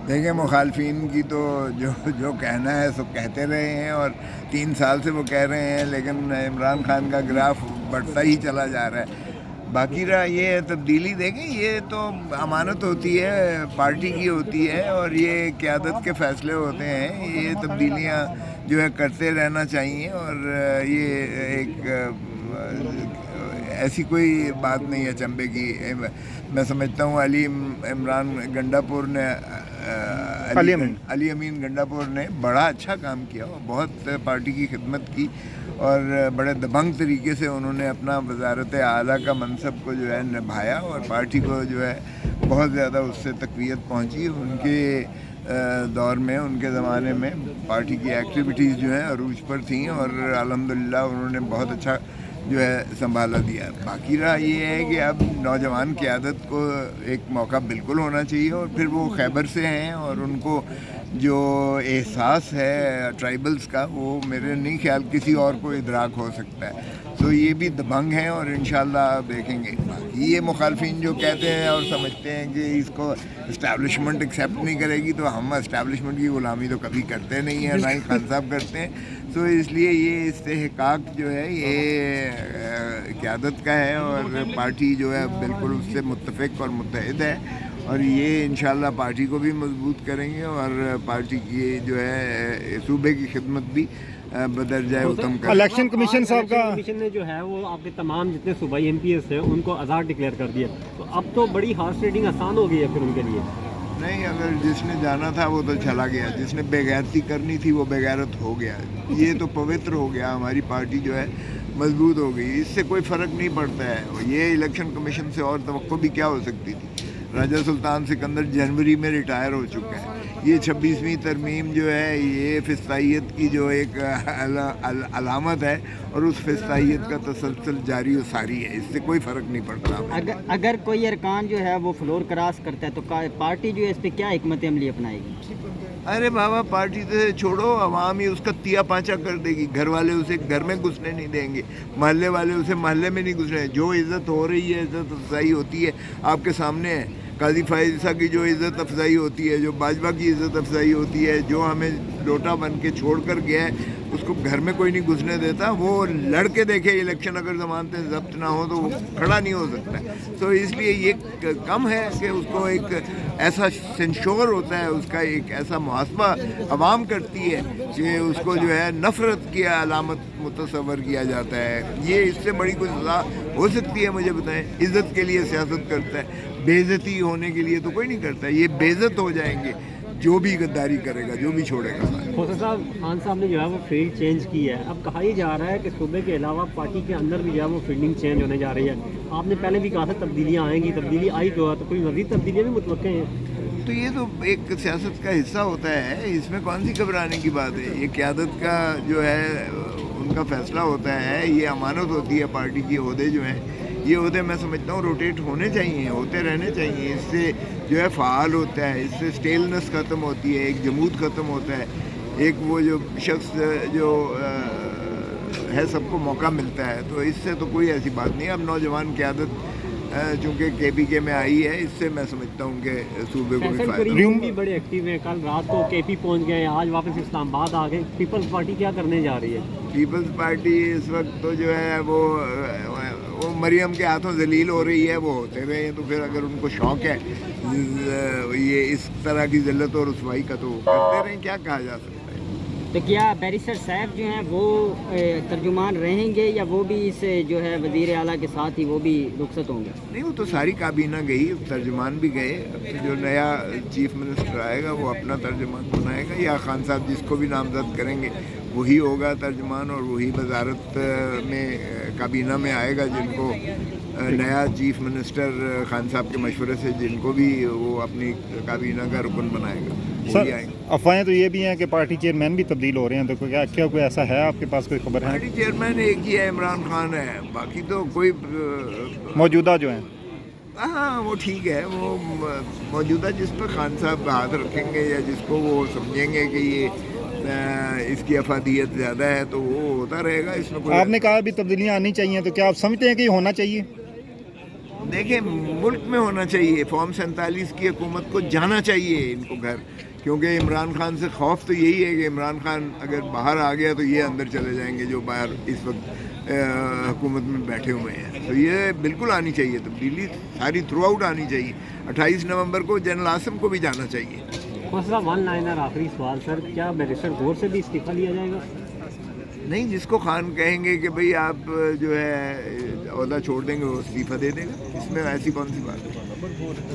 دیکھیں مخالفین کی تو جو کہنا ہے سب کہتے رہے ہیں، اور 3 سال سے وہ کہہ رہے ہیں، لیکن عمران خان کا گراف بڑھتا ہی چلا جا رہا ہے۔ باقی رہا یہ تبدیلی، دیکھیں یہ تو امانت ہوتی ہے، پارٹی کی ہوتی ہے، اور یہ قیادت کے فیصلے ہوتے ہیں۔ یہ تبدیلیاں جو ہے کرتے رہنا چاہیے، اور یہ ایک ایسی کوئی بات نہیں ہے چنبے کی۔ میں سمجھتا ہوں عمران گنڈا پور نے علی امین گنڈا پور نے بڑا اچھا کام کیا، بہت پارٹی کی خدمت کی، اور بڑے دبنگ طریقے سے انہوں نے اپنا وزارت اعلیٰ کا منصب کو جو ہے نبھایا، اور پارٹی کو جو ہے بہت زیادہ اس سے تقویت پہنچی۔ ان کے دور میں، ان کے زمانے میں پارٹی کی ایکٹیویٹیز جو ہیں عروج پر تھیں، اور الحمدللہ انہوں نے بہت اچھا جو ہے سنبھالا دیا۔ باقی رہا یہ ہے کہ اب نوجوان قیادت کو ایک موقع بالکل ہونا چاہیے، اور پھر وہ خیبر سے ہیں، اور ان کو جو احساس ہے ٹرائبلز کا، وہ میرے نہیں خیال کسی اور کو ادراک ہو سکتا ہے۔ تو یہ بھی دبنگ ہیں، اور انشاءاللہ آپ دیکھیں گے۔ باقی یہ مخالفین جو کہتے ہیں اور سمجھتے ہیں کہ اس کو اسٹیبلشمنٹ ایکسیپٹ نہیں کرے گی، تو ہم اسٹیبلشمنٹ کی غلامی تو کبھی کرتے نہیں ہیں، نہ ہی خان صاحب کرتے ہیں۔ تو اس لیے یہ استحقاق جو ہے یہ قیادت کا ہے، اور پارٹی جو ہے بالکل اس سے متفق اور متحد ہے، اور یہ انشاءاللہ پارٹی کو بھی مضبوط کریں گے، اور پارٹی کی جو ہے صوبے کی خدمت بھی بدرجہ اتم کریں۔ الیکشن کمیشن صاحب کا کمیشن نے جو ہے وہ آپ کے تمام جتنے صوبائی ایم پی ایس ہیں ان کو آزاد ڈکلیئر کر دیا، تو اب تو بڑی ہارس ریڈنگ آسان ہو گئی ہے پھر ان کے لیے۔ نہیں، اگر جس نے جانا تھا وہ تو چلا گیا، جس نے بے غیرتی کرنی تھی وہ بے غیرت ہو گیا۔ یہ تو پوتر ہو گیا، ہماری پارٹی جو ہے مضبوط ہو گئی، اس سے کوئی فرق نہیں پڑتا ہے۔ یہ الیکشن کمیشن سے اور توقع بھی کیا ہو سکتی تھی؟ راجہ سلطان سکندر جنوری میں ریٹائر ہو چکے ہیں۔ یہ 26ویں ترمیم جو ہے یہ فسطائیت کی جو ایک علامت ہے، اور اس فسطائیت کا تسلسل جاری و ساری ہے، اس سے کوئی فرق نہیں پڑتا۔ اگر کوئی ارکان جو ہے وہ فلور کراس کرتا ہے تو پارٹی جو ہے اس پہ کیا حکمت عملی اپنائے گی؟ ارے بابا پارٹی سے چھوڑو، عوام ہی اس کا تیا پانچا کر دے گی۔ گھر والے اسے گھر میں گھسنے نہیں دیں گے، محلے والے اسے محلے میں نہیں گھسنے۔ جو عزت ہو رہی ہے، عزت افزائی ہوتی ہے، آپ کے سامنے ہے۔ قاضی فائز عیسیٰ کی جو عزت افزائی ہوتی ہے، جو باجوہ کی عزت افزائی ہوتی ہے، جو ہمیں لوٹا بن کے چھوڑ کر گیا ہے، اس کو گھر میں کوئی نہیں گھسنے دیتا۔ وہ لڑ کے دیکھے، الیکشن اگر ضمانتیں ضبط نہ ہو تو وہ کھڑا نہیں ہو سکتا۔ تو اس لیے یہ کم ہے کہ اس کو ایک ایسا سینشور ہوتا ہے، اس کا ایک ایسا محاسبہ عوام کرتی ہے کہ اس کو جو ہے نفرت کی علامت متصور کیا جاتا ہے۔ یہ اس سے بڑی کوئی سزا ہو سکتی ہے؟ مجھے بتائیں۔ عزت کے لیے سیاست کرتا ہے، بے عزتی ہونے کے لیے تو کوئی نہیں کرتا۔ یہ بے عزت ہو جائیں گے جو بھی غداری کرے گا، جو بھی چھوڑے گا۔ کھوسا صاحب، خان صاحب نے جو ہے وہ فیلڈ چینج کی ہے، اب کہا یہ جا رہا ہے کہ صوبے کے علاوہ پارٹی کے اندر بھی جو ہے وہ فیلڈنگ چینج ہونے جا رہی ہے۔ آپ نے پہلے بھی کہا تھا تبدیلیاں آئیں گی، تبدیلی آئی تو کوئی مزید تبدیلیاں بھی متوقع ہیں؟ تو یہ تو ایک سیاست کا حصہ ہوتا ہے، اس میں کون سی گھبرانے کی بات ہے؟ یہ قیادت کا جو ہے ان کا فیصلہ ہوتا ہے، یہ امانت ہوتی ہے پارٹی کی۔ عہدے جو ہیں، یہ عہدے میں سمجھتا ہوں روٹیٹ ہونے چاہیے، ہوتے رہنے چاہیے۔ اس سے جو ہے فعال ہوتا ہے، اس سے اسٹیلنس ختم ہوتی ہے، ایک جمود ختم ہوتا ہے، ایک وہ جو شخص جو ہے سب کو موقع ملتا ہے۔ تو اس سے تو کوئی ایسی بات نہیں۔ اب نوجوان قیادت چونکہ کے پی کے میں آئی ہے، اس سے میں سمجھتا ہوں کہ صوبے کو بھی فائدہ۔ کریم بھی بڑے ایکٹیو ہیں، کل رات کو کے پی پہنچ گئے ہیں، آج واپس اسلام آباد آ گئے۔ پیپلز پارٹی کیا کرنے جا رہی ہے؟ پیپلز پارٹی اس وقت تو جو ہے وہ مریم کے ہاتھوں ذلیل ہو رہی ہے، وہ ہوتے رہے ہیں۔ تو پھر اگر ان کو شوق ہے یہ اس طرح کی ذلت اور رسوائی کا، تو کرتے رہیں، کیا کہا جا سکتا ہے۔ تو کیا بیرسٹر صاحب جو ہیں وہ ترجمان رہیں گے، یا وہ بھی اس جو ہے وزیر اعلیٰ کے ساتھ ہی وہ بھی رخصت ہوں گے؟ نہیں، وہ تو ساری کابینہ گئی، ترجمان بھی گئے۔ اب جو نیا چیف منسٹر آئے گا وہ اپنا ترجمان بنائے گا، یا خان صاحب جس کو بھی نامزد کریں گے وہی ہوگا ترجمان، اور وہی وزارت میں کابینہ میں آئے گا، جن کو نیا چیف منسٹر خان صاحب کے مشورے سے جن کو بھی وہ اپنی کابینہ کا رکن بنائے گا وہی آئے گا۔ افواہیں تو یہ بھی ہیں کہ پارٹی چیئرمین بھی تبدیل ہو رہے ہیں، تو کیا کوئی ایسا ہے آپ کے پاس کوئی خبر ہے؟ پارٹی چیئرمین ایک ہی ہے، عمران خان ہے، باقی تو کوئی موجودہ جو ہیں؟ ہاں وہ ٹھیک ہے، وہ موجودہ جس پہ خان صاحب ہاتھ رکھیں گے، یا جس کو وہ سمجھیں گے کہ یہ اس کی افادیت زیادہ ہے، تو وہ ہوتا رہے گا۔ اس میں کوئی آپ نے کہا بھی تبدیلیاں آنی چاہیے، تو کیا آپ سمجھتے ہیں کہ یہ ہونا چاہیے؟ دیکھیں ملک میں ہونا چاہیے، فارم 47 کی حکومت کو جانا چاہیے ان کو گھر، کیونکہ عمران خان سے خوف تو یہی ہے کہ عمران خان اگر باہر آ گیا تو یہ اندر چلے جائیں گے جو باہر اس وقت حکومت میں بیٹھے ہوئے ہیں. تو یہ بالکل آنی چاہیے تبدیلی، ساری تھرو آؤٹ آنی چاہیے. 28 نومبر کو جنرل عاصم کو بھی جانا چاہیے. مسئلہ ون لائنر آخری سوال سر، کیا بیرسٹر غور سے بھی استعفیٰ لیا جائے گا؟ نہیں، جس کو خان کہیں گے کہ بھئی آپ جو ہے عہدہ چھوڑ دیں گے وہ استعفیٰ دے دے گا، اس میں ایسی کون سی بات ہے.